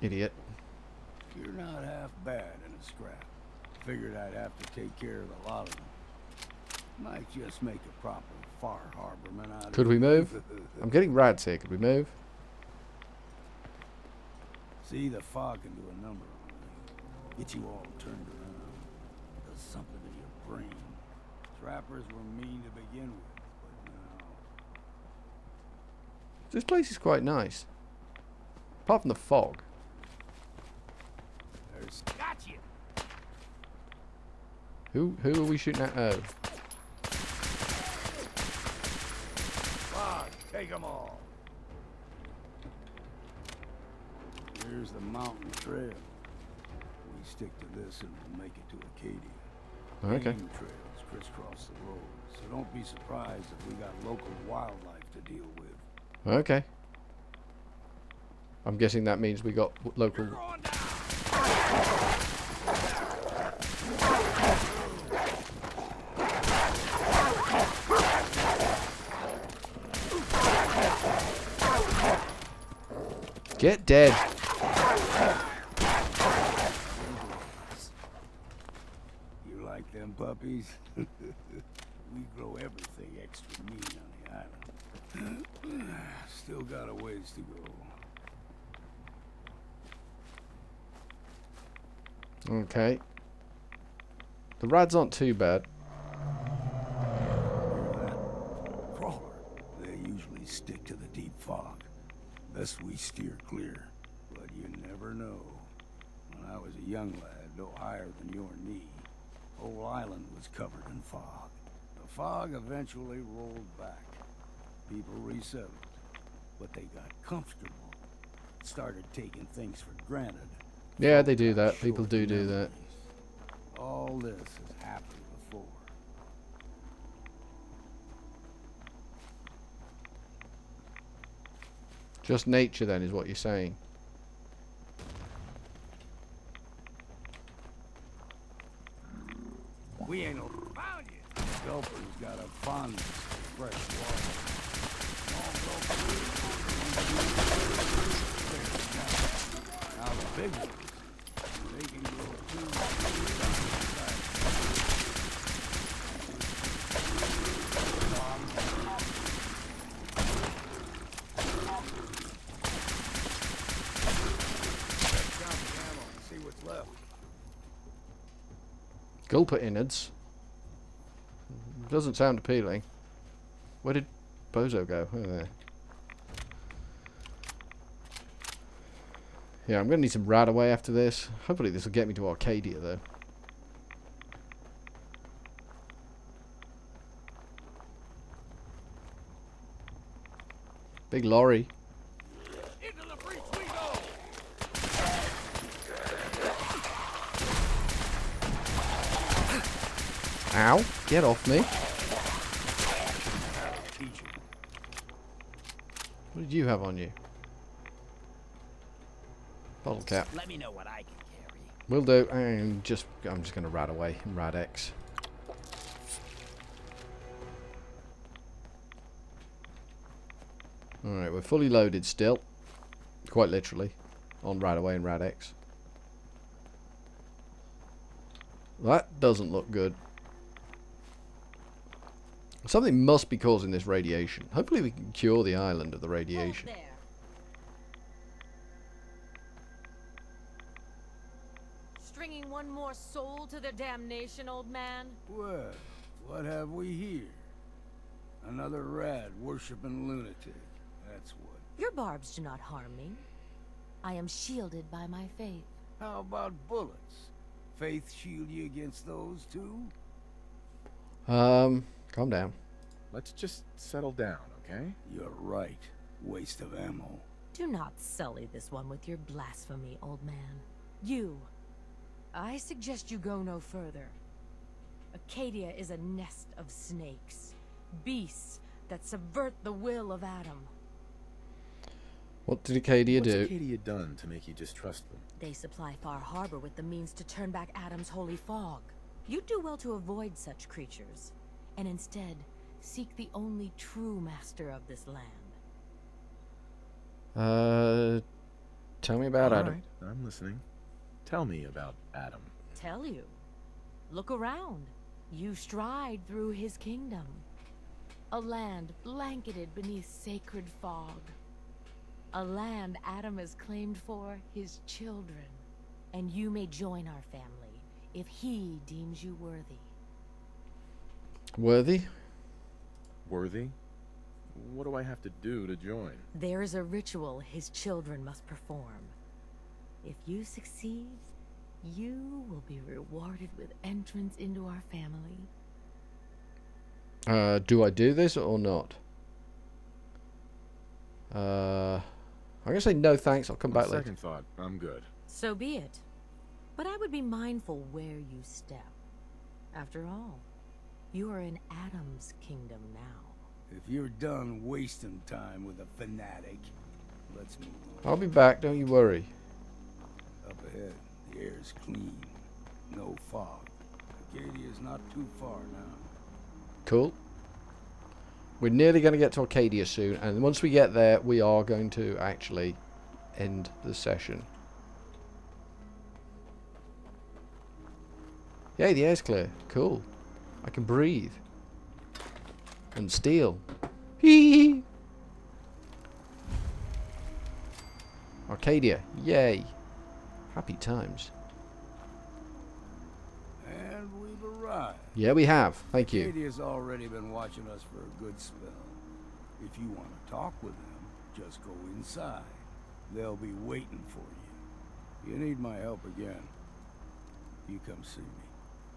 Idiot. You're not half bad in a scrap. Figured I'd have to take care of a lot of them. Might just make a proper far harborman out of Could we you. move? I'm getting rads here. Could we move? See, the fog can do a number on you. Get you all turned around. Does something to your brain. Trappers were mean to begin with, but now... This place is quite nice. Apart from the fog. There's... Got you! Who are we shooting at? Oh. Fog, take them all. Here's the mountain trail. We stick to this and we'll make it to Arcadia. Okay. Game trails crisscross the road, so don't be surprised if we got local wildlife to deal with. Okay. I'm guessing that means we got local... Get dead. You like them puppies? We grow everything extra mean on the island. Still got a ways to go. Okay. The rads aren't too bad. Crawler. They usually stick to the deep fog. Best we steer clear, but you never know. When I was a young lad, no higher than your knee, whole island was covered in fog. The fog eventually rolled back. People resettled, but they got comfortable. Started taking things for granted. Yeah, they do that. People do that. All this has happened before. Just nature, then, is what you're saying. We ain't no found you. Gulper's got a fondness for fresh water. Small gulpers. Now the big ones, they can grow 2 See what's left. Gulper innards. Doesn't sound appealing. Where did Bozo go? Oh, there. Yeah, I'm going to need some rad away after this. Hopefully this will get me to Arcadia, though. Big lorry. Into the breach we go. Ow. Get off me. What did you have on you? Bottle cap. Let me know what I can carry. Will do. I'm just going to rad away. Rad X. Alright, we're fully loaded still. Quite literally. On rad away and rad X. That doesn't look good. Something must be causing this radiation. Hopefully we can cure the island of the radiation. Hold there. Stringing one more soul to their damnation, old man? Well, what have we here? Another rad worshipping lunatic. That's what. Your barbs do not harm me. I am shielded by my faith. How about bullets? Faith shield you against those too? Calm down. Let's just settle down, okay? You're right. Waste of ammo. Do not sully this one with your blasphemy, old man. You. I suggest you go no further. Arcadia is a nest of snakes. Beasts that subvert the will of Adam. What did Arcadia What's do? Arcadia done to make you distrust them? They supply Far Harbor with the means to turn back Adam's holy fog. You'd do well to avoid such creatures, and instead seek the only true master of this land. Tell me about All Adam. right, I'm listening. Tell me about Adam. Tell you. Look around. You stride through his kingdom. A land blanketed beneath sacred fog. A land Adam has claimed for his children. And you may join our family if he deems you worthy. Worthy? Worthy? What do I have to do to join? There is a ritual his children must perform. If you succeed, you will be rewarded with entrance into our family. Do I do this or not? I'm gonna say no thanks. I'll come back later. Second thought, I'm good. So be it. But I would be mindful where you step. After all, you are in Adam's kingdom now. If you're done wasting time with a fanatic, let's move on. I'll be back. Don't you worry. Up ahead, the air's clean. No fog. Arcadia's not too far now. Cool. We're nearly going to get to Arcadia soon, and once we get there, we are going to actually end the session. Yay, the air's clear. Cool. I can breathe. And steal. Hee. Arcadia. Yay. Happy times. And we've arrived. Yeah, we have. Thank you. Arcadia's already been watching us for a good spell. If you want to talk with them, just go inside. They'll be waiting for you. You need my help again, you come see me.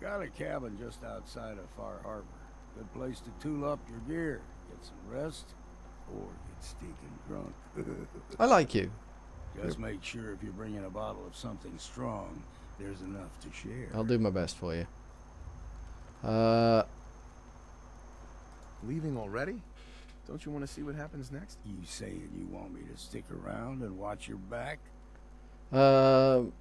Got a cabin just outside of Far Harbor. Good place to tool up your gear, get some rest, or get stinking drunk. I like you. Just make sure if you're bringing a bottle of something strong, there's enough to share. I'll do my best for you. Leaving already? Don't you want to see what happens next? You saying you want me to stick around and watch your back? No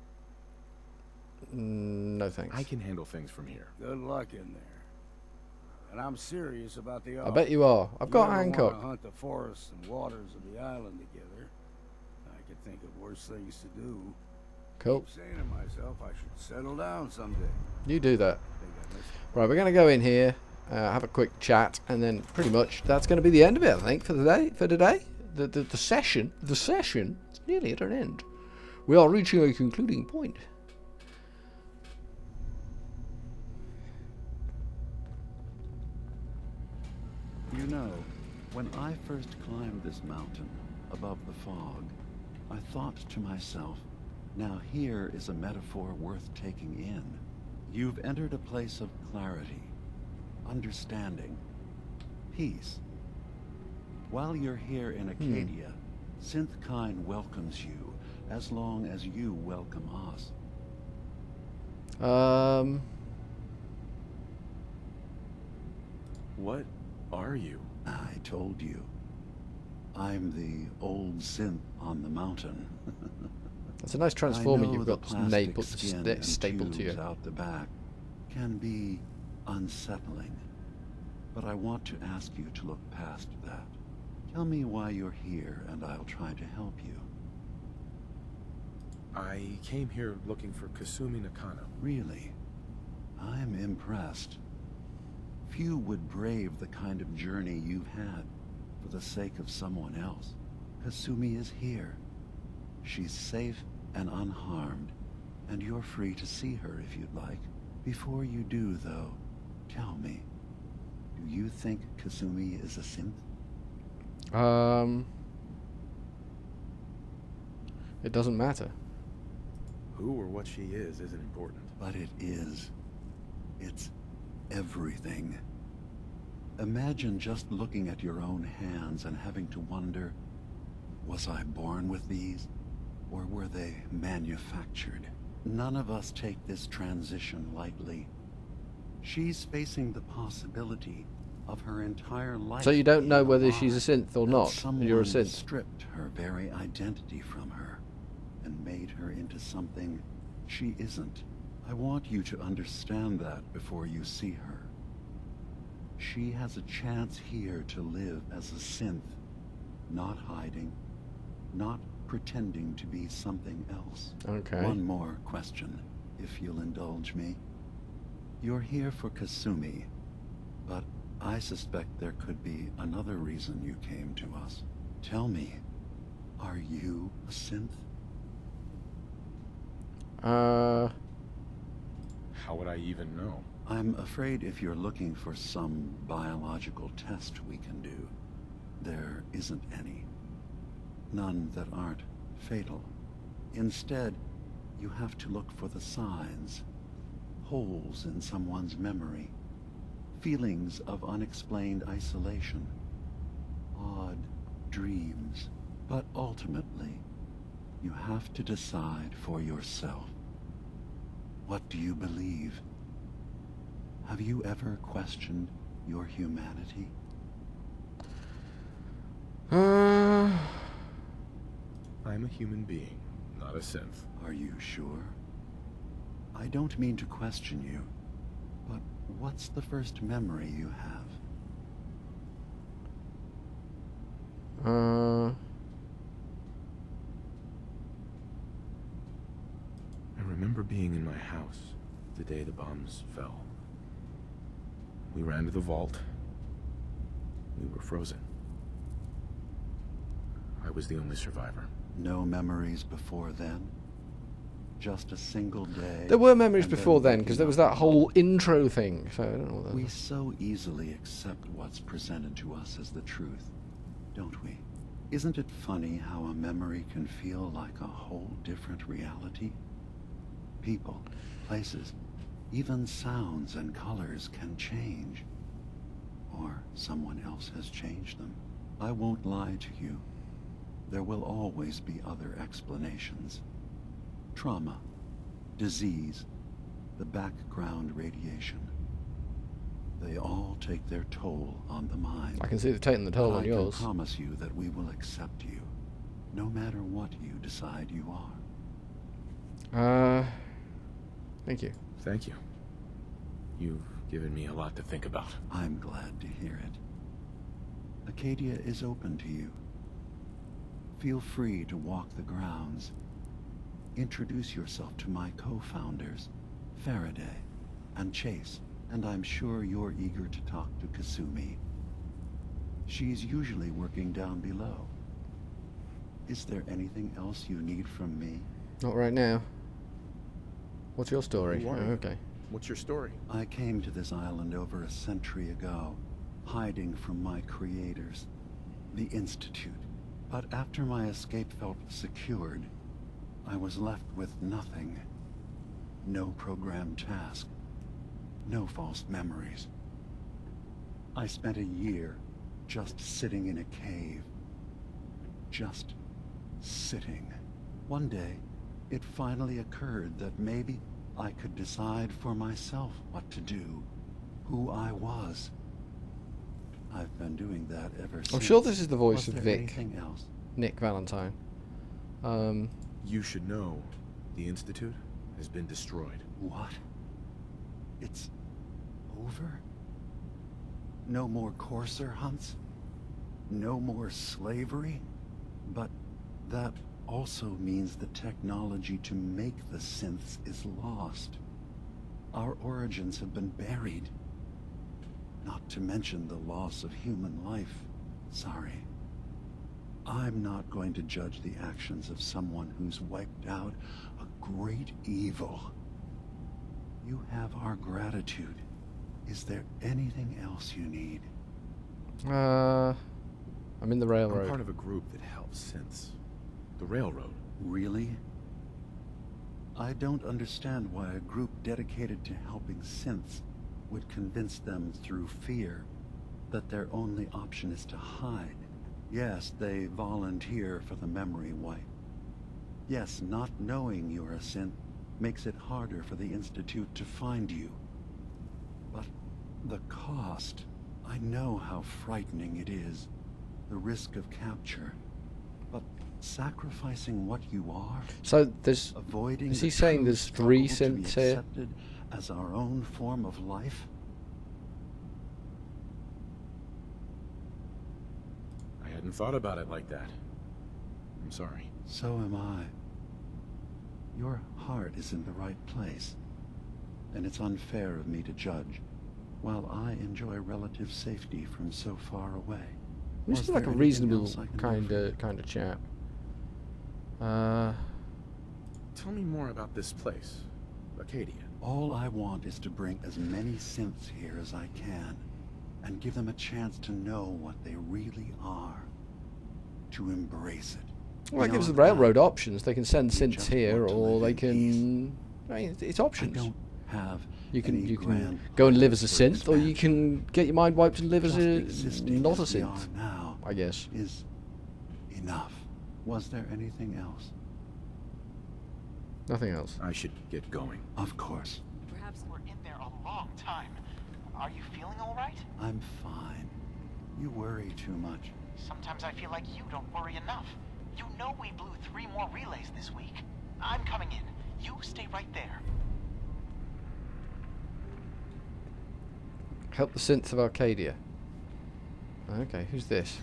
thanks. I can handle things from here. Good luck in there. And I'm serious about the offer. I bet you are. I've got Hancock. Want to hunt the forests and waters of the island together. I could think of worse things to do. Cool. Keep saying to myself I should settle down someday. You do that. Think I missed it. Right, we're going to go in here, have a quick chat, and then pretty much that's going to be the end of it, I think, for the day. For today, the session is nearly at an end. We are reaching a concluding point. You know, when I first climbed this mountain above the fog, I thought to myself, now here is a metaphor worth taking in. You've entered a place of clarity, understanding, peace. While you're here in Arcadia, Synthkind welcomes you as long as you welcome us. What are you? I told you. I'm the old synth on the mountain. That's a nice transformer I know you've the got plastic skin and stapled to tubes you. out the back can be unsettling, but I want to ask you to look past that. Tell me why you're here, and I'll try to help you. I came here looking for Kasumi Nakano. Really? I'm impressed. Few would brave the kind of journey you've had for the sake of someone else. Kasumi is here. She's safe and unharmed, and you're free to see her if you'd like. Before you do, though, tell me, do you think Kasumi is a synth? It doesn't matter. Who or what she is isn't important. But it is. It's everything. Imagine just looking at your own hands and having to wonder, was I born with these, or were they manufactured? None of us take this transition lightly. She's facing the possibility of her entire life. So you don't know being a whether lie, she's a synth or that not. You're a someone synth. stripped her very identity from her and made her into something she isn't. I want you to understand that before you see her. She has a chance here to live as a synth, not hiding, not pretending to be something else. Okay. One more question, if you'll indulge me. You're here for Kasumi, but I suspect there could be another reason you came to us. Tell me, are you a synth? How would I even know? I'm afraid if you're looking for some biological test we can do, there isn't any. None that aren't fatal. Instead, you have to look for the signs. Holes in someone's memory. Feelings of unexplained isolation. Odd dreams. But ultimately, you have to decide for yourself. What do you believe? Have you ever questioned your humanity? I'm a human being, not a synth. Are you sure? I don't mean to question you, but what's the first memory you have? I remember being in my house the day the bombs fell. We ran to the vault. We were frozen. I was the only survivor. No memories before then? Just a single day? There were memories and before then, because waking there was up that whole intro thing. So I don't know what that We was. so easily accept what's presented to us as the truth, don't we? Isn't it funny how a memory can feel like a whole different reality? People, places, even sounds and colors can change. Or someone else has changed them. I won't lie to you. There will always be other explanations. Trauma, disease, the background radiation. They all take their toll on the mind. I can see they're taking the toll But on I yours. can promise you that we will accept you, no matter what you decide you are. Thank you. Thank you. You've given me a lot to think about. I'm glad to hear it. Arcadia is open to you. Feel free to walk the grounds. Introduce yourself to my co-founders, Faraday and Chase, and I'm sure you're eager to talk to Kasumi. She's usually working down below. Is there anything else you need from me? Not right now. What's your story? Who are Oh, you? okay. What's your story? I came to this island over a century ago, hiding from my creators, the Institute. But after my escape felt secured, I was left with nothing. No programmed task. No false memories. I spent a year just sitting in a cave. Just sitting. One day, it finally occurred that maybe I could decide for myself what to do, who I was. I've been doing that ever since. I'm sure this is the voice Was of there Vic. anything else? Nick Valentine. You should know the Institute has been destroyed. What? It's over? No more courser hunts? No more slavery? But that also means the technology to make the synths is lost. Our origins have been buried. Not to mention the loss of human life. Sorry. I'm not going to judge the actions of someone who's wiped out a great evil. You have our gratitude. Is there anything else you need? I'm in the railroad. I'm part of a group that helps synths. The railroad. Really? I don't understand why a group dedicated to helping synths would convince them through fear that their only option is to hide. Yes, they volunteer for the memory wipe. Yes, not knowing you're a synth makes it harder for the Institute to find you. But the cost, I know how frightening it is. The risk of capture. But sacrificing what you are, So there's... avoiding Is the he saying true there's 3 struggle to be synths here? accepted as our own form of life? I hadn't thought about it like that. I'm sorry. So am I. Your heart is in the right place, and it's unfair of me to judge, while I enjoy relative safety from so far away. This is like a reasonable kind of chap. Tell me more about this place, Arcadia. All I want is to bring as many synths here as I can, and give them a chance to know what they really are. To embrace it. Well, it gives the Beyond railroad that, options. They can send they synths just here, want to or live they in can. I mean, it's I options. don't have You can any grand go and live as a plans synth, for or you expansion. can get your mind wiped and live as Just a existing not a as we are synth. now I guess. is enough. Was there anything else? Nothing else. I should get going. Of course. Perhaps we're in there a long time. Are you feeling all right? I'm fine. You worry too much. Sometimes I feel like you don't worry enough. You know we blew 3 more relays this week. I'm coming in. You stay right there. Help the synths of Arcadia. Okay, who's this?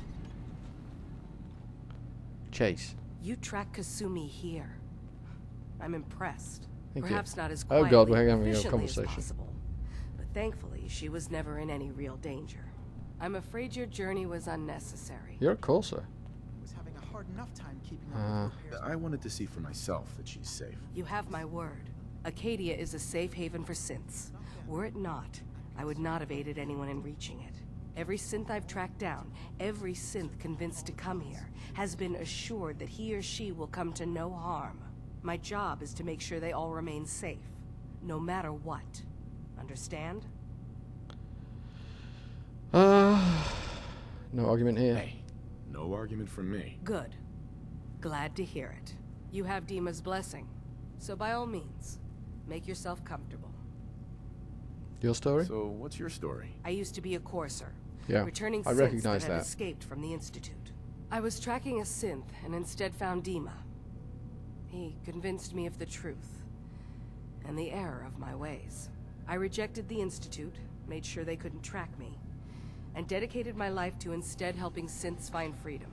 Chase. You track Kasumi here. I'm impressed. Thank you. Perhaps not as Oh quietly God, we're and having a efficiently as conversation. possible. But thankfully, she was never in any real danger. I'm afraid your journey was unnecessary. You're a Corsair. Was having a hard enough time keeping up with repairs. I wanted to see for myself that she's safe. You have my word. Acadia is a safe haven for synths. Were it not, I would not have aided anyone in reaching it. Every synth I've tracked down, every synth convinced to come here, has been assured that he or she will come to no harm. My job is to make sure they all remain safe, no matter what. Understand? No argument here. Hey, no argument from me. Good. Glad to hear it. You have Dima's blessing, so by all means, make yourself comfortable. Your story? So, what's your story? I used to be a courser, Yeah, returning I synths recognize that had that. escaped from the Institute. I was tracking a synth and instead found Dima. He convinced me of the truth and the error of my ways. I rejected the Institute, made sure they couldn't track me, and dedicated my life to instead helping synths find freedom.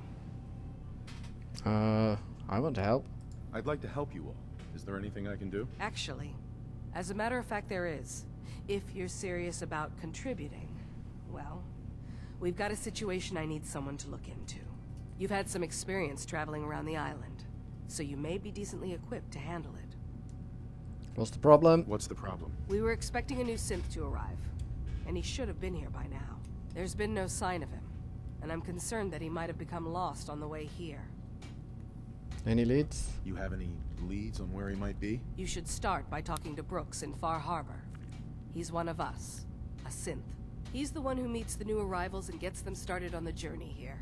I want to help. I'd like to help you all. Is there anything I can do? Actually, as a matter of fact, there is. If you're serious about contributing, well, we've got a situation I need someone to look into. You've had some experience traveling around the island, so you may be decently equipped to handle it. What's the problem? What's the problem? We were expecting a new synth to arrive, and he should have been here by now. There's been no sign of him, and I'm concerned that he might have become lost on the way here. Any leads? You have any leads on where he might be? You should start by talking to Brooks in Far Harbor. He's one of us, a synth. He's the one who meets the new arrivals and gets them started on the journey here.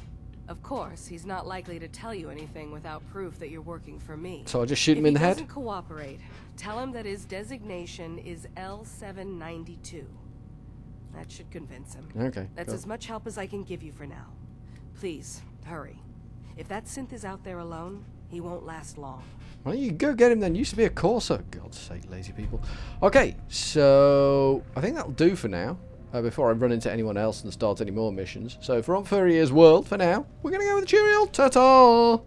Of course, he's not likely to tell you anything without proof that you're working for me. So I just shoot him in the If he head? doesn't cooperate, tell him that his designation is L792. That should convince him. Okay. That's cool. as much help as I can give you for now. Please, hurry. If that synth is out there alone, he won't last long. Why don't you go get him then? Used to be a Corsair. God's sake, lazy people. Okay, so I think that'll do for now. Before I run into anyone else and start any more missions. So for on Furryearsworld, for now, we're going to go with a cheery old ta-ta!